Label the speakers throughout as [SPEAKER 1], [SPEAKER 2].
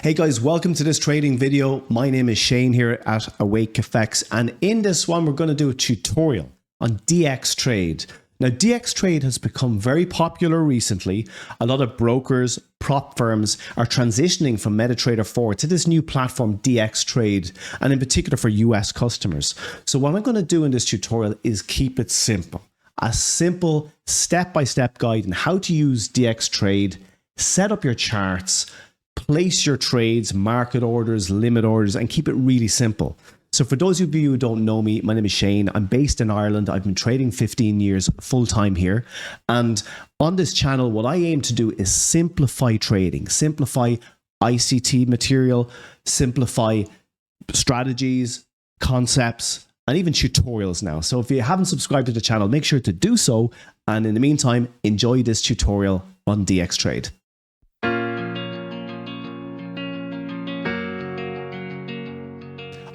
[SPEAKER 1] Hey guys, welcome to this trading video. My name is Shane here at AwakeFX, and in this one we're going to do a tutorial on DXtrade. Now DXtrade has become very popular recently. A lot of brokers, prop firms are transitioning from MetaTrader 4 to this new platform DXtrade, and in particular for US customers. So what I'm going to do in this tutorial is keep it simple. A simple step-by-step guide on how to use DXtrade, set up your charts, place your trades, market orders, limit orders, and keep it really simple. So for those of you who don't know me, my name is Shane. I'm based in Ireland. I've been trading 15 years full-time here. And on this channel, what I aim to do is simplify trading, simplify ICT material, simplify strategies, concepts, and even tutorials now. So if you haven't subscribed to the channel, make sure to do so. And in the meantime, enjoy this tutorial on DXtrade.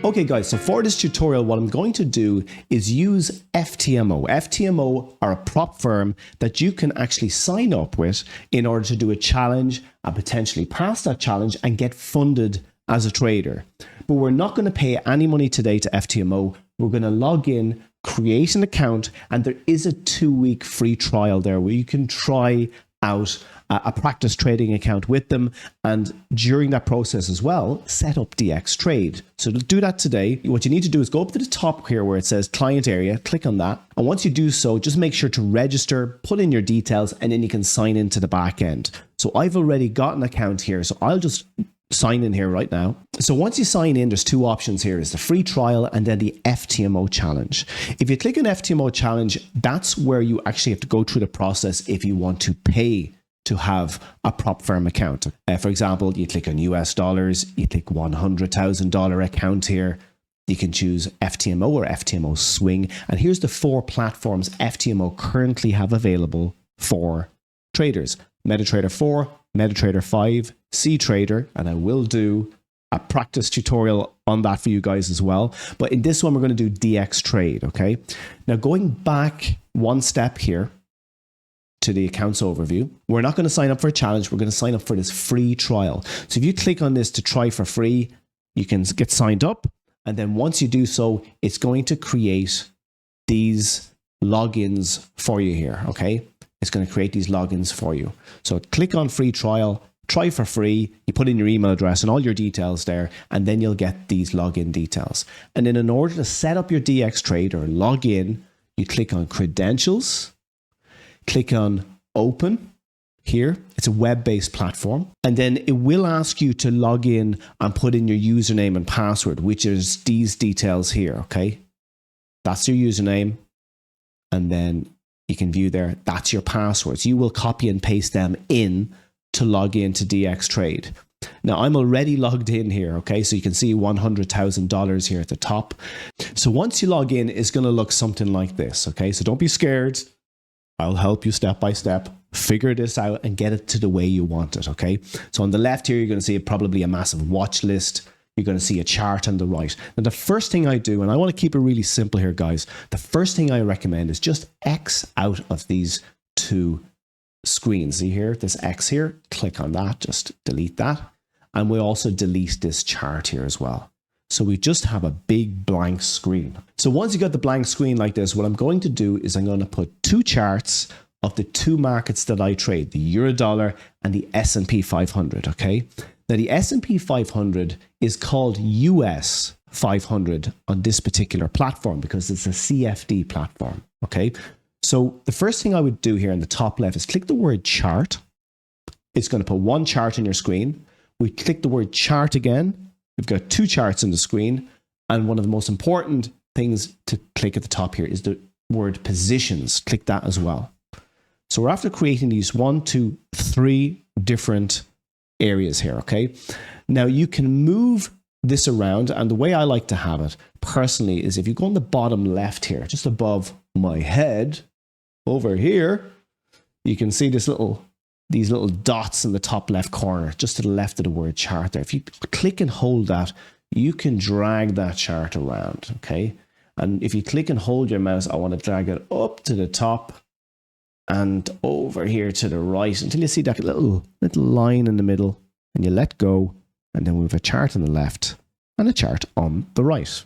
[SPEAKER 1] Okay guys, so for this tutorial, what I'm going to do is use FTMO. FTMO are a prop firm that you can actually sign up with in order to do a challenge and potentially pass that challenge and get funded as a trader. But we're not going to pay any money today to FTMO. We're going to log in, create an account, and there is a 2-week free trial there where you can try out a practice trading account with them, and during that process as well, set up DXtrade. So to do that today, what you need to do is go up to the top here where it says client area, click on that. And once you do so, just make sure to register, put in your details, and then you can sign into the back end. So I've already got an account here, so I'll just sign in here right now. So once you sign in, there's two options here. Is the free trial and then the FTMO challenge. If you click on FTMO challenge, that's where you actually have to go through the process if you want to pay to have a prop firm account. For example, you click on US dollars, you click $100,000 account here. You can choose FTMO or FTMO swing. And here's the 4 platforms FTMO currently have available for traders. MetaTrader 4, MetaTrader 5, CTrader, and I will do a practice tutorial on that for you guys as well. But in this one, we're going to do DXtrade, okay? Now going back one step here to the accounts overview, we're not going to sign up for a challenge. We're going to sign up for this free trial. So if you click on this to try for free, you can get signed up. And then once you do so, it's going to create these logins for you here, okay? It's going to create these logins for you. So click on free trial, try for free, you put in your email address and all your details there, and then you'll get these login details. And then in order to set up your DXtrade or log in, you click on credentials, click on open here. It's a web-based platform. And then it will ask you to log in and put in your username and password, which is these details here, okay? That's your username. And then you can view there, that's your passwords. You will copy and paste them in to log into DXtrade. Now I'm already logged in here, okay? So you can see $100,000 here at the top. So once you log in, it's gonna look something like this, okay? So don't be scared. I'll help you step by step, figure this out and get it to the way you want it, okay? So on the left here, you're gonna see probably a massive watch list. You're going to see a chart on the right. Now, the first thing I do, and I want to keep it really simple here, guys. The first thing I recommend is just X out of these 2 screens. See here, this X here, click on that, just delete that. And we'll also delete this chart here as well. So we just have a big blank screen. So once you got the blank screen like this, what I'm going to do is I'm going to put 2 charts of the 2 markets that I trade, the Euro dollar and the S&P 500, okay? Now the S&P 500 is called US 500 on this particular platform because it's a CFD platform, okay? So the first thing I would do here in the top left is click the word chart. It's going to put 1 chart on your screen. We click the word chart again. We've got 2 charts on the screen. And one of the most important things to click at the top here is the word positions. Click that as well. So we're after creating these 1, 2, 3 different areas here, okay? Now you can move this around, and the way I like to have it personally is if you go on the bottom left here, just above my head, over here, you can see these little dots in the top left corner, just to the left of the word chart there. If you click and hold that, you can drag that chart around, okay? And if you click and hold your mouse, I want to drag it up to the top and over here to the right until you see that little line in the middle, and you let go and then we have a chart on the left and a chart on the right.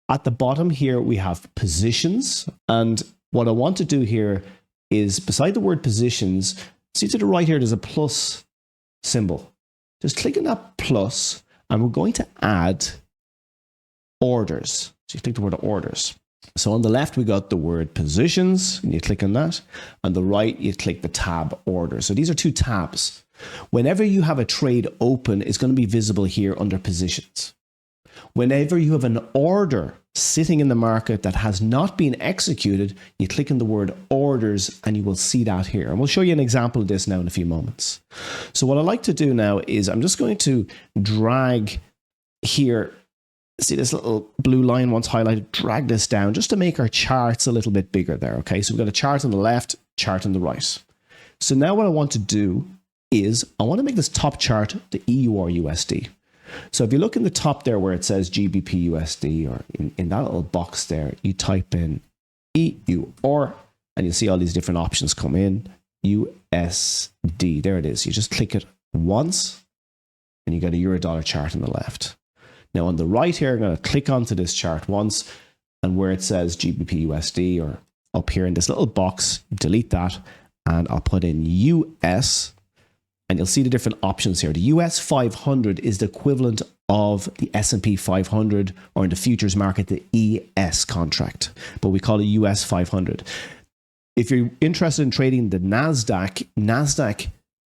[SPEAKER 1] At the bottom here, we have positions. And what I want to do here is, beside the word positions, see to the right here, there's a plus symbol. Just click on that plus, and we're going to add orders. So you click the word orders. So on the left, we got the word positions, and you click on that. On the right, you click the tab orders. So these are two tabs. Whenever you have a trade open, it's going to be visible here under positions. Whenever you have an order sitting in the market that has not been executed, you click on the word orders and you will see that here. And we'll show you an example of this now in a few moments. So what I like to do now is I'm just going to drag here. See this little blue line once highlighted, drag this down just to make our charts a little bit bigger there. Okay, so we've got a chart on the left, chart on the right. So now what I want to do is I want to make this top chart the EUR USD. So if you look in the top there where it says GBP USD, or in that little box there, you type in EUR and you'll see all these different options come in. USD, there it is. You just click it once and you get a euro dollar chart on the left. Now on the right here, I'm going to click onto this chart once, and where it says GBP USD, or up here in this little box, delete that, and I'll put in US. And you'll see the different options here. The US 500 is the equivalent of the S&P 500, or in the futures market, the ES contract, but we call it US 500. If you're interested in trading the NASDAQ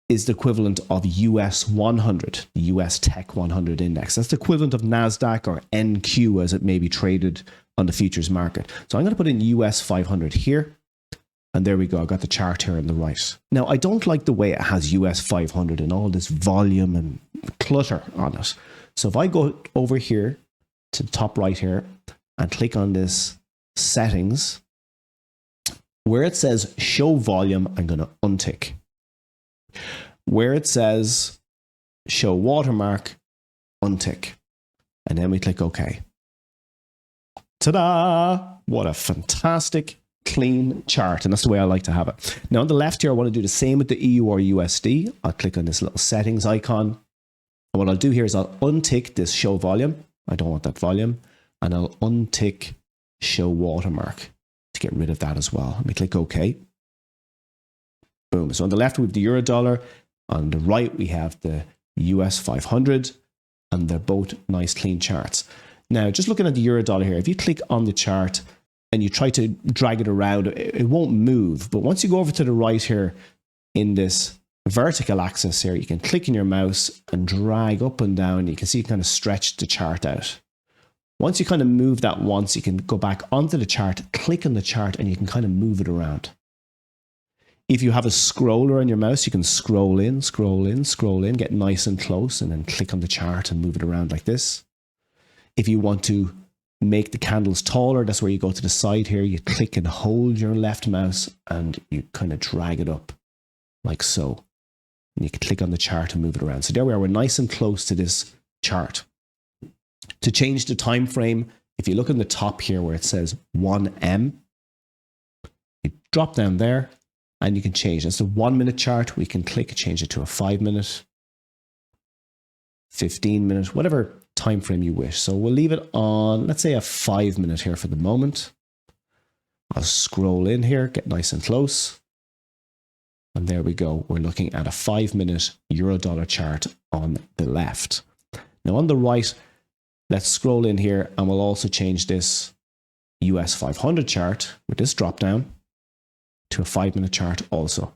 [SPEAKER 1] is the equivalent of US 100, the US Tech 100 index. That's the equivalent of NASDAQ, or NQ as it may be traded on the futures market. So I'm going to put in US 500 here. And there we go, I've got the chart here on the right. Now, I don't like the way it has US 500 and all this volume and clutter on it. So if I go over here to the top right here and click on this settings, where it says show volume, I'm going to untick. Where it says show watermark, untick. And then we click OK. Ta-da! What a fantastic clean chart, and that's the way I like to have it. Now on the left here, I want to do the same with the EUR USD. I'll click on this little settings icon, and what I'll do here is I'll untick this show volume. I don't want that volume, and I'll untick show watermark to get rid of that as well. Let me click OK. Boom. So on the left we have the euro dollar, on the right we have the US 500, and they're both nice clean charts. Now just looking at the euro dollar here, if you click on the chart and you try to drag it around, it won't move. But once you go over to the right here in this vertical axis here, you can click in your mouse and drag up and down. You can see you kind of stretch the chart out. Once you kind of move that once, you can go back onto the chart, click on the chart, and you can kind of move it around. If you have a scroller on your mouse, you can scroll in, scroll in, scroll in, get nice and close, and then click on the chart and move it around like this. If you want to make the candles taller, that's where you go to the side here, you click and hold your left mouse and you kind of drag it up like so, and you can click on the chart and move it around. So there we are, we're nice and close to this chart. To change the time frame, if you look in the top here where it says 1M, you drop down there and you can change. That's a 1 minute chart. We can click and change it to a 5 minute, 15 minute, whatever time frame you wish. So we'll leave it on, let's say, a 5 minute here for the moment. I'll scroll in here, get nice and close. And there we go. We're looking at a 5 minute euro dollar chart on the left. Now on the right, let's scroll in here and we'll also change this US 500 chart with this drop down to a 5 minute chart also.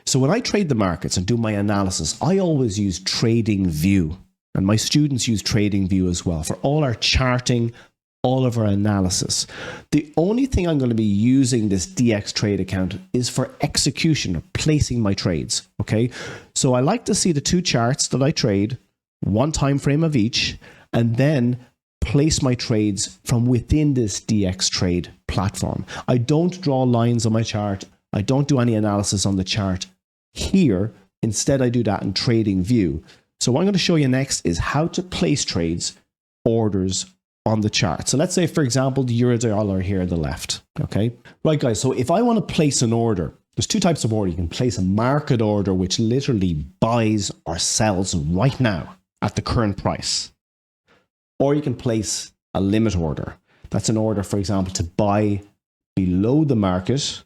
[SPEAKER 1] So when I trade the markets and do my analysis, I always use TradingView. And my students use TradingView as well for all our charting, all of our analysis. The only thing I'm going to be using this DXtrade account is for execution, or placing my trades. Okay, so I like to see the two charts that I trade, one time frame of each, and then place my trades from within this DXtrade platform. I don't draw lines on my chart. I don't do any analysis on the chart here. Instead, I do that in TradingView. So what I'm going to show you next is how to place trades, orders on the chart. So let's say, for example, the euro dollar here on the left. Okay, right guys, so if I want to place an order, there's two types of order. You can place a market order, which literally buys or sells right now at the current price. Or you can place a limit order. That's an order, for example, to buy below the market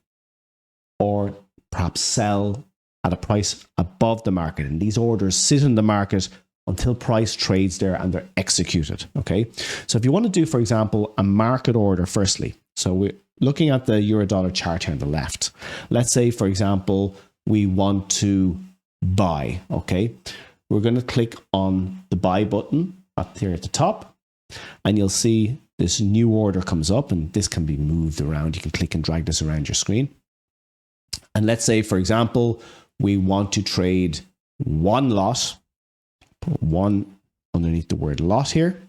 [SPEAKER 1] or perhaps sell at a price above the market. And these orders sit in the market until price trades there and they're executed. Okay. So if you want to do, for example, a market order, firstly, so we're looking at the euro dollar chart here on the left. Let's say, for example, we want to buy. Okay. We're going to click on the buy button up here at the top, and you'll see this new order comes up, and this can be moved around. You can click and drag this around your screen. And let's say, for example, we want to trade one lot, put one underneath the word lot here.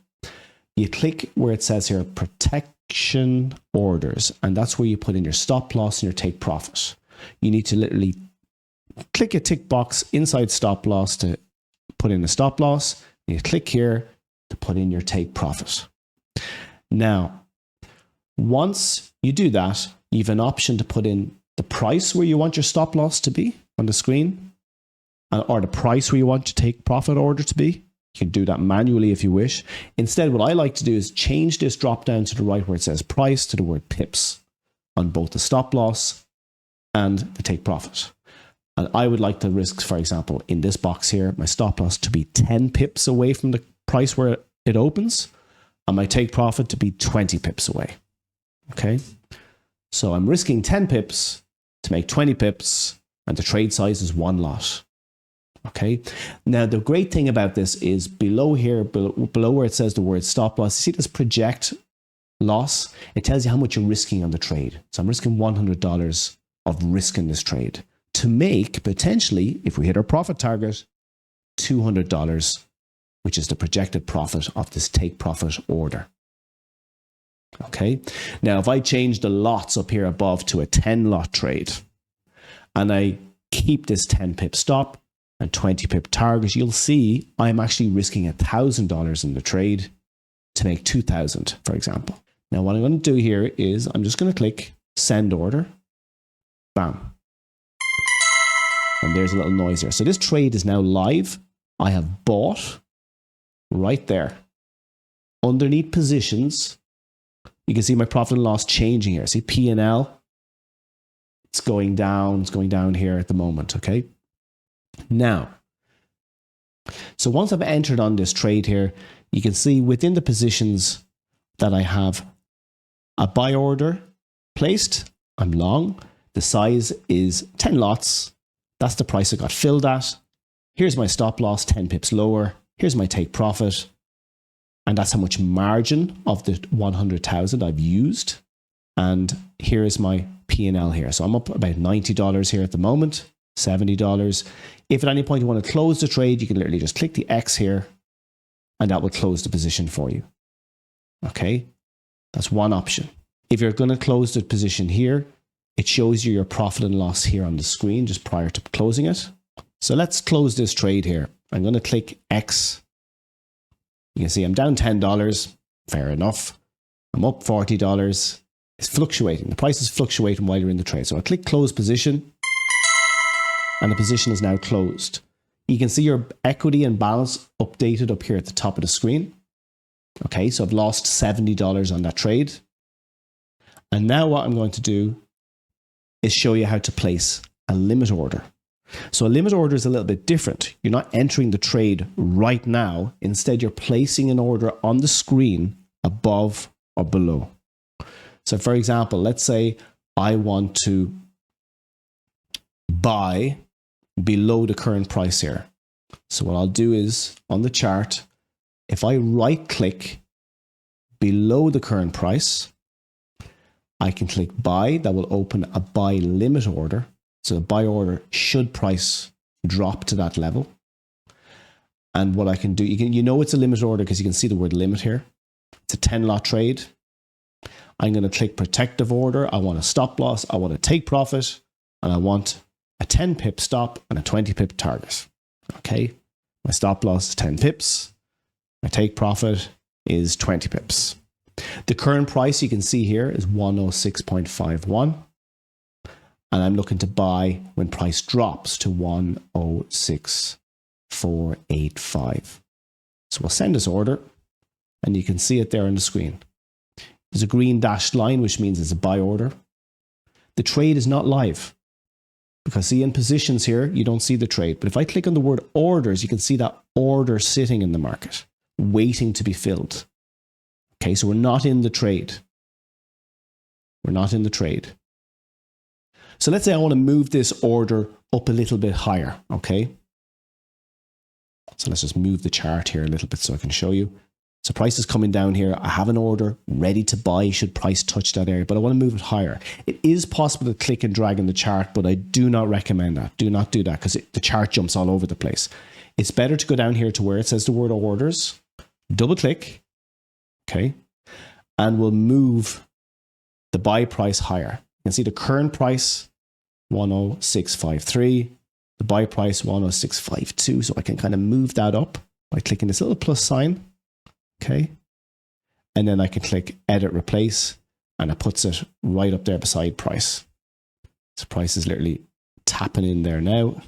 [SPEAKER 1] You click where it says here, protection orders, and that's where you put in your stop loss and your take profit. You need to literally click a tick box inside stop loss to put in a stop loss. And you click here to put in your take profit. Now, once you do that, you have an option to put in the price where you want your stop loss to be on the screen, or the price where you want your take profit order to be. You can do that manually if you wish. Instead, what I like to do is change this drop down to the right where it says price to the word pips on both the stop loss and the take profit. And I would like to risk, for example, in this box here, my stop loss to be 10 pips away from the price where it opens, and my take profit to be 20 pips away. Okay. So I'm risking 10 pips to make 20 pips, and the trade size is one lot. Okay. Now, the great thing about this is below here, below where it says the word stop loss, you see this project loss? It tells you how much you're risking on the trade. So I'm risking $100 of risk in this trade to make potentially, if we hit our profit target, $200, which is the projected profit of this take profit order. Okay. Now, if I change the lots up here above to a 10 lot trade, and I keep this 10 pip stop and 20 pip target, you'll see I'm actually risking $1,000 in the trade to make 2,000, for example. Now, what I'm going to do here is I'm just going to click send order. Bam. And there's a little noise there. So this trade is now live. I have bought right there. Underneath positions, you can see my profit and loss changing here. See P&L? It's going down here at the moment, okay? Now, so once I've entered on this trade here, you can see within the positions that I have a buy order placed. I'm long. The size is 10 lots. That's the price I got filled at. Here's my stop loss, 10 pips lower. Here's my take profit. And that's how much margin of the 100,000 I've used. And here is my P&L here. So I'm up about $90 here at the moment, $70. If at any point you want to close the trade, you can literally just click the X here and that will close the position for you. Okay, that's one option. If you're going to close the position here, it shows you your profit and loss here on the screen just prior to closing it. So let's close this trade here. I'm going to click X. You can see I'm down $10. Fair enough. I'm up $40. It's fluctuating. The price is fluctuating while you're in the trade. So I click close position and the position is now closed. You can see your equity and balance updated up here at the top of the screen. Okay, so I've lost $70 on that trade. And now what I'm going to do is show you how to place a limit order. So a limit order is a little bit different. You're not entering the trade right now. Instead, you're placing an order on the screen above or below. So for example, let's say I want to buy below the current price here. So what I'll do is on the chart, if I right click below the current price, I can click buy. That will open a buy limit order. So the buy order should price drop to that level. And what I can do, you know it's a limit order because you can see the word limit here. It's a 10 lot trade. I'm going to click protective order. I want a stop loss. I want to take profit. And I want a 10 pip stop and a 20 pip target. Okay. My stop loss is 10 pips. My take profit is 20 pips. The current price you can see here is 106.51. And I'm looking to buy when price drops to 106.485. So we'll send this order, and you can see it there on the screen. There's a green dashed line, which means it's a buy order. The trade is not live, because see in positions here, you don't see the trade. But if I click on the word orders, you can see that order sitting in the market, waiting to be filled. Okay, so we're not in the trade. We're not in the trade. So let's say I want to move this order up a little bit higher, okay? So let's just move the chart here a little bit so I can show you. So price is coming down here. I have an order ready to buy should price touch that area, but I want to move it higher. It is possible to click and drag in the chart, but I do not recommend that. Do not do that because the chart jumps all over the place. It's better to go down here to where it says the word orders, double click, okay, and we'll move the buy price higher. You can see the current price, 10653, the buy price, 10652. So I can kind of move that up by clicking this little plus sign. Okay, and then I can click edit replace and it puts it right up there beside price. So price is literally tapping in there now.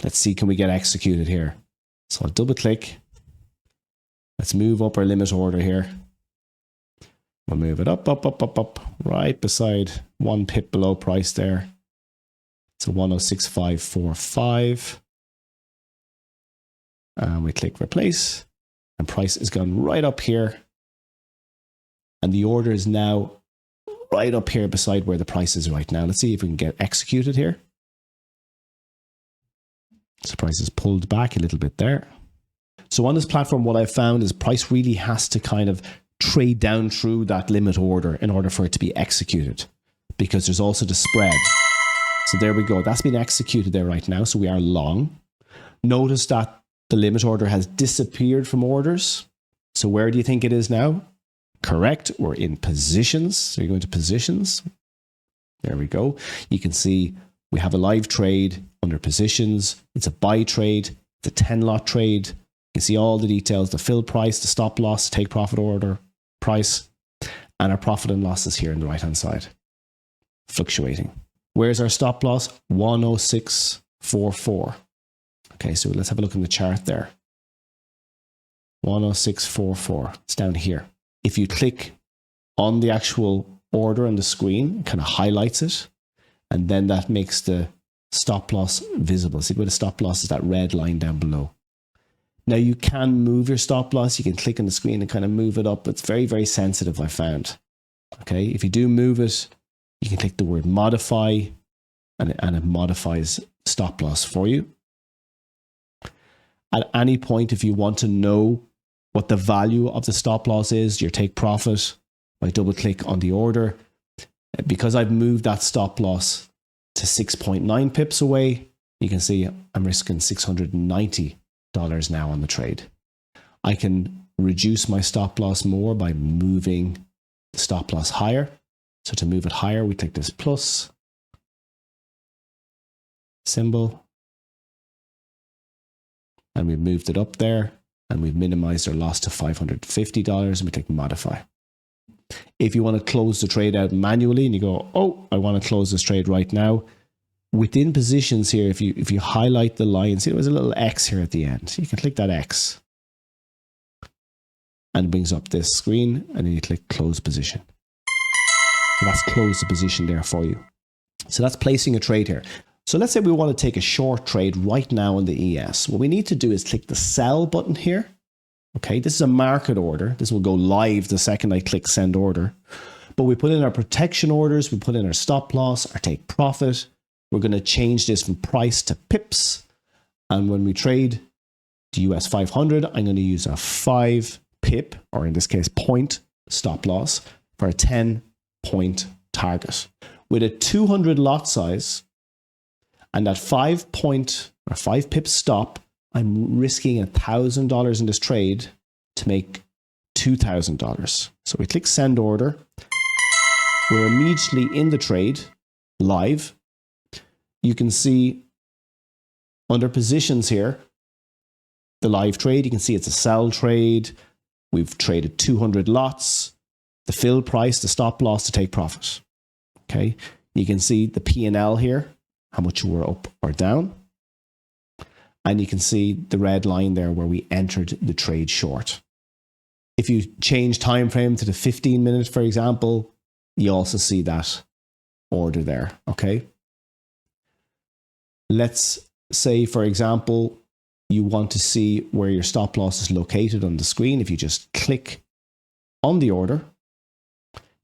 [SPEAKER 1] Let's see, can we get executed here? So I'll double click. Let's move up our limit order here. We'll move it up, right beside 1 pip below price there. So 106.545. And we click replace. And price is gone right up here. And the order is now right up here beside where the price is right now. Let's see if we can get executed here. So price is pulled back a little bit there. So on this platform, what I've found is price really has to kind of trade down through that limit order in order for it to be executed, because there's also the spread. So there we go. That's been executed there right now. So we are long. Notice that the limit order has disappeared from orders. So where do you think it is now? Correct. We're in positions. So you go into positions. There we go. You can see we have a live trade under positions. It's a buy trade. It's a 10 lot trade. You can see all the details, the fill price, the stop loss, the take profit order price, and our profit and loss is here on the right hand side, fluctuating. Where's our stop loss? 10644. Okay, so let's have a look in the chart there. 10644. It's down here. If you click on the actual order on the screen, it kind of highlights it, and then that makes the stop loss visible. See where the stop loss is, that red line down below. Now you can move your stop loss. You can click on the screen and kind of move it up. It's very, very sensitive, I found. Okay, if you do move it, you can click the word modify, and it modifies stop loss for you. At any point, if you want to know what the value of the stop loss is, your take profit, I double click on the order. Because I've moved that stop loss to 6.9 pips away, you can see I'm risking $690 now on the trade. I can reduce my stop loss more by moving the stop loss higher. So to move it higher, we click this plus symbol. And we've moved it up there, and we've minimized our loss to $550, and we click modify. If you want to close the trade out manually and you go, oh, I want to close this trade right now, within positions here, if you highlight the line, see there was a little X here at the end. So you can click that X and it brings up this screen, and then you click close position. So that's closed the position there for you. So that's placing a trade here. So let's say we want to take a short trade right now on the ES. What we need to do is click the sell button here. Okay, this is a market order. This will go live the second I click send order. But we put in our protection orders, we put in our stop loss, our take profit. We're going to change this from price to pips. And when we trade the US 500, I'm going to use a 5 pip, or in this case, point stop loss for a 10-point target. With a 200 lot size and that 5 pip stop, I'm risking $1,000 in this trade to make $2,000. So we click send order. We're immediately in the trade, live. You can see under positions here, the live trade, you can see it's a sell trade. We've traded 200 lots, the fill price, the stop loss, to take profit. Okay, you can see the P&L here, how much we're up or down. and you can see the red line there where we entered the trade short. If you change time frame to the 15 minutes, for example, you also see that order there, okay? Let's say, for example, you want to see where your stop loss is located on the screen. If you just click on the order,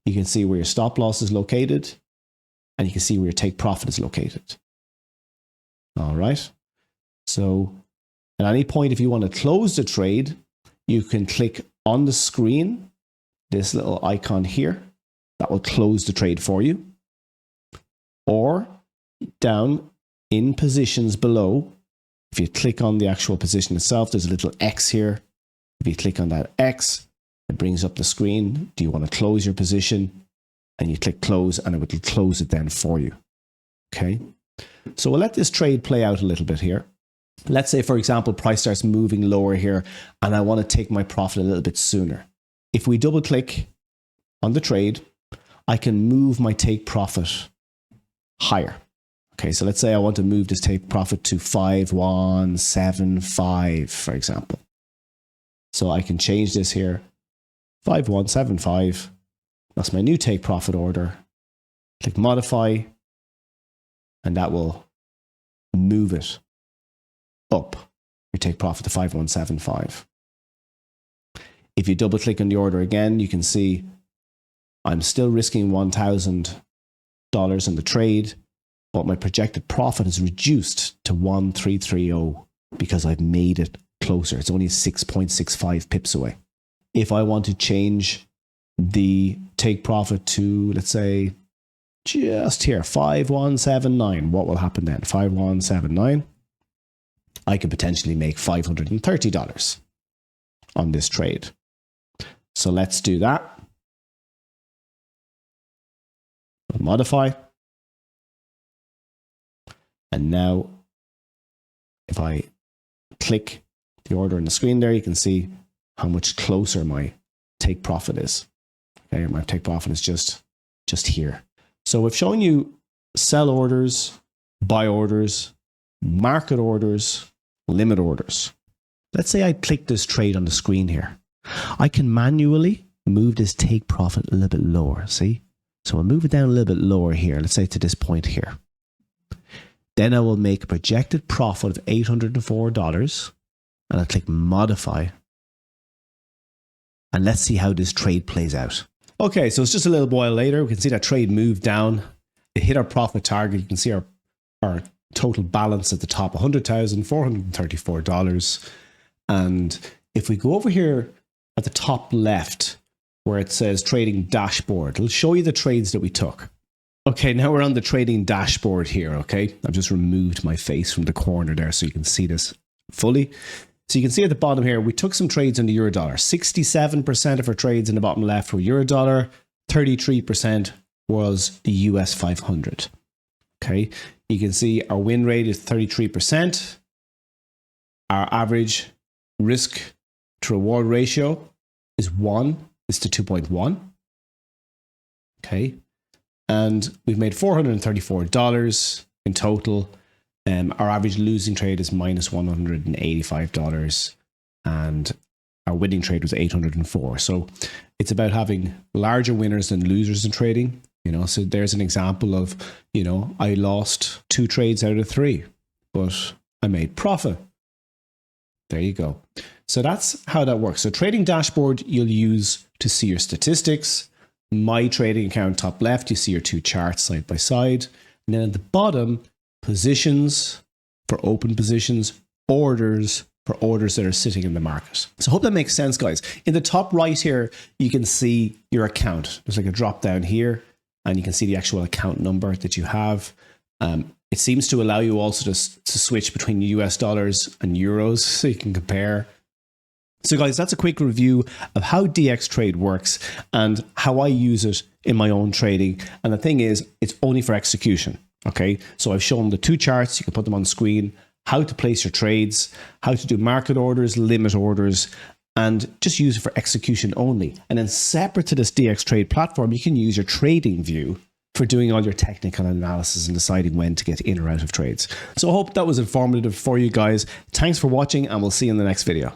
[SPEAKER 1] you can see where your stop loss is located, and you can see where your take profit is located. All right. So at any point, if you want to close the trade, you can click on the screen, this little icon here, that will close the trade for you. Or down in positions below, if you click on the actual position itself, there's a little X here. If you click on that X, it brings up the screen. Do you want to close your position? And you click close, and it will close it then for you. Okay. So we'll let this trade play out a little bit here. Let's say, for example, price starts moving lower here, and I want to take my profit a little bit sooner. If we double click on the trade, I can move my take profit higher. Okay, so let's say I want to move this take profit to 5175, for example. So I can change this here, 5175. That's my new take profit order. Click modify, and that will move it up. You take profit to 5175. If you double click on the order again, you can see I'm still risking $1,000 in the trade, but my projected profit is reduced to 1330 because I've made it closer. It's only 6.65 pips away. If I want to change the take profit to, let's say, just here, 5179, what will happen then? 5179. I could potentially make $530 on this trade. So let's do that. Modify. And now, if I click the order on the screen there, you can see how much closer my take profit is. Okay, my take profit is just here. So we've shown you sell orders, buy orders, market orders, limit orders. Let's say I click this trade on the screen here. I can manually move this take profit a little bit lower, see? So I'll move it down a little bit lower here, let's say to this point here. Then I will make a projected profit of $804, and I'll click modify. And let's see how this trade plays out. Okay, so it's just a little while later. We can see that trade moved down. It hit our profit target. You can see our total balance at the top, $100,434. And if we go over here at the top left, where it says trading dashboard, it'll show you the trades that we took. Okay, now we're on the trading dashboard here, okay? I've just removed my face from the corner there so you can see this fully. So you can see at the bottom here, we took some trades in the euro dollar. 67% of our trades in the bottom left were euro dollar, 33% was the US 500. Okay, you can see our win rate is 33%. Our average risk to reward ratio is 1:2.1. Okay, and we've made $434 in total. Our average losing trade is -$185, and our winning trade was 804. So it's about having larger winners than losers in trading. You know, so there's an example of, you know, I lost 2 trades out of 3, but I made profit. There you go. So that's how that works. So trading dashboard you'll use to see your statistics. My trading account top left, you see your 2 charts side by side. And then at the bottom, positions for open positions, orders for orders that are sitting in the market. So I hope that makes sense, guys. In the top right here, you can see your account. There's like a drop down here, and you can see the actual account number that you have. It seems to allow you also to switch between US dollars and euros so you can compare. So guys, that's a quick review of how DXtrade works and how I use it in my own trading. And the thing is, it's only for execution. Okay, so I've shown the 2 charts, you can put them on the screen, how to place your trades, how to do market orders, limit orders, and just use it for execution only. And then separate to this DXtrade platform, you can use your trading view for doing all your technical analysis and deciding when to get in or out of trades. So I hope that was informative for you guys. Thanks for watching, and we'll see you in the next video.